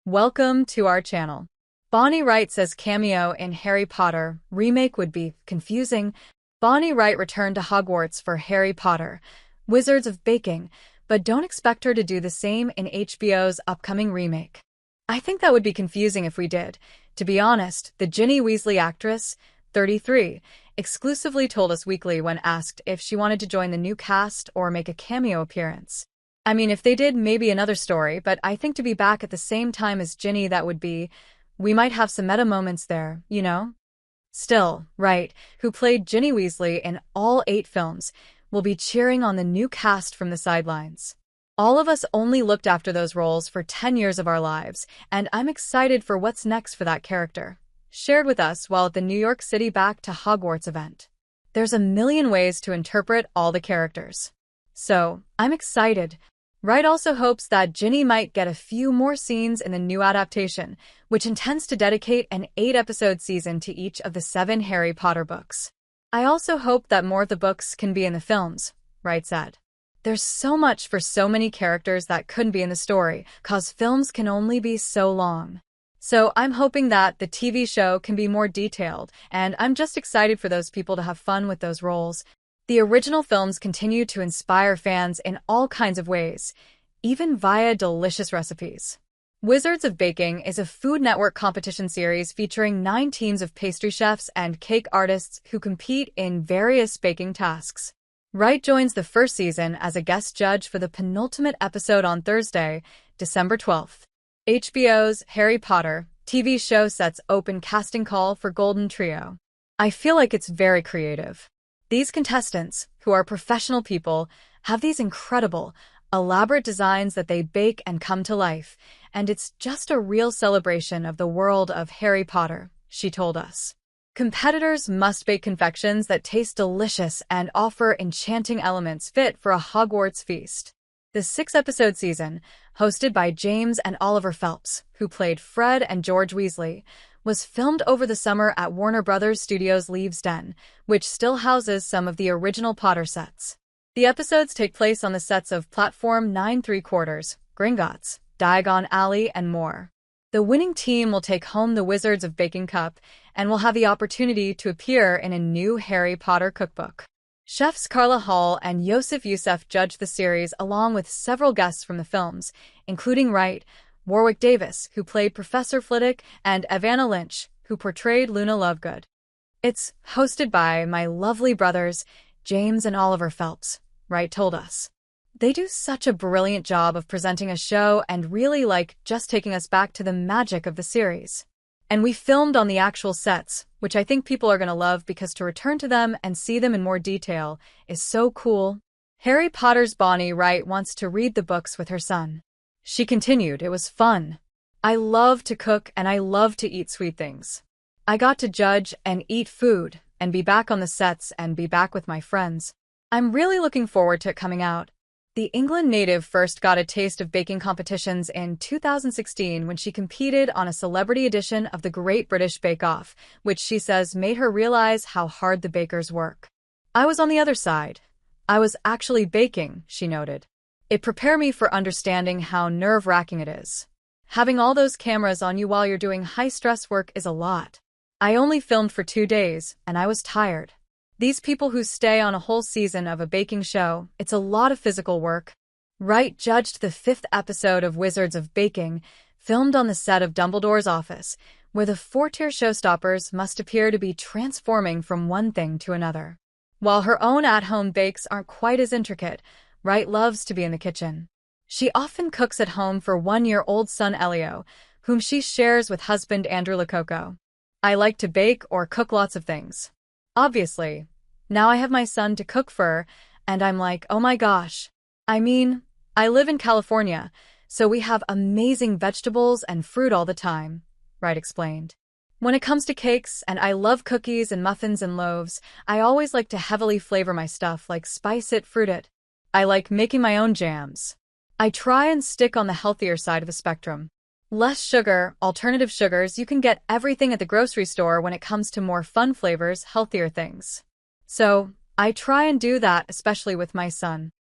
Welcome to our channel. Bonnie Wright says cameo in Harry Potter remake would be confusing. Bonnie Wright returned to Hogwarts for Harry Potter, Wizards of Baking, but don't expect her to do the same in HBO's upcoming remake. I think that would be confusing if we did. To be honest, the Ginny Weasley actress, 33, exclusively told Us Weekly when asked if she wanted to join the new cast or make a cameo appearance. I mean, if they did, maybe another story, but I think to be back at the same time as Ginny, we might have some meta moments there, you know? Still, Wright, who played Ginny Weasley in all 8 films, will be cheering on the new cast from the sidelines. All of us only looked after those roles for 10 years of our lives, and I'm excited for what's next for that character. Shared with us while at the New York City Back to Hogwarts event. There's a million ways to interpret all the characters. So, I'm excited. Wright also hopes that Ginny might get a few more scenes in the new adaptation, which intends to dedicate an 8-episode season to each of the 7 Harry Potter books. I also hope that more of the books can be in the films, Wright said. There's so much for so many characters that couldn't be in the story, 'cause films can only be so long. So I'm hoping that the TV show can be more detailed, and I'm just excited for those people to have fun with those roles. The original films continue to inspire fans in all kinds of ways, even via delicious recipes. Wizards of Baking is a Food Network competition series featuring 9 teams of pastry chefs and cake artists who compete in various baking tasks. Wright joins the first season as a guest judge for the penultimate episode on Thursday, December 12th. HBO's Harry Potter TV show sets open casting call for Golden Trio. I feel like it's very creative. These contestants, who are professional people, have these incredible, elaborate designs that they bake and come to life, and it's just a real celebration of the world of Harry Potter, she told us. Competitors must bake confections that taste delicious and offer enchanting elements fit for a Hogwarts feast. The 6-episode season, hosted by James and Oliver Phelps, who played Fred and George Weasley, was filmed over the summer at Warner Bros. Studios' Leaves Den, which still houses some of the original Potter sets. The episodes take place on the sets of Platform 9 3/4, Gringotts, Diagon Alley, and more. The winning team will take home the Wizards of Baking Cup and will have the opportunity to appear in a new Harry Potter cookbook. Chefs Carla Hall and Yosef Youssef judged the series along with several guests from the films, including Wright, Warwick Davis, who played Professor Flitwick, and Evanna Lynch, who portrayed Luna Lovegood. It's hosted by my lovely brothers, James and Oliver Phelps, Wright told us. They do such a brilliant job of presenting a show and really just taking us back to the magic of the series. And we filmed on the actual sets, which I think people are going to love because to return to them and see them in more detail is so cool. Harry Potter's Bonnie Wright wants to read the books with her son. She continued, "It was fun. I love to cook and I love to eat sweet things. I got to judge and eat food and be back on the sets and be back with my friends. I'm really looking forward to it coming out." The England native first got a taste of baking competitions in 2016 when she competed on a celebrity edition of the Great British Bake Off, which she says made her realize how hard the bakers work. "I was on the other side. I was actually baking," she noted. "It prepared me for understanding how nerve-wracking it is. Having all those cameras on you while you're doing high-stress work is a lot. I only filmed for 2 days, and I was tired. These people who stay on a whole season of a baking show, it's a lot of physical work." Wright judged the 5th episode of Wizards of Baking, filmed on the set of Dumbledore's office, where the 4-tier showstoppers must appear to be transforming from one thing to another. While her own at-home bakes aren't quite as intricate, Wright loves to be in the kitchen. She often cooks at home for 1-year-old son Elio, whom she shares with husband Andrew Lococo. "I like to bake or cook lots of things. Obviously, now I have my son to cook for, and I'm like, oh my gosh. I mean, I live in California, so we have amazing vegetables and fruit all the time," Wright explained. "When it comes to cakes, and I love cookies and muffins and loaves, I always like to heavily flavor my stuff, like spice it, fruit it. I like making my own jams. I try and stick on the healthier side of the spectrum. Less sugar, alternative sugars, you can get everything at the grocery store when it comes to more fun flavors, healthier things. So, I try and do that, especially with my son."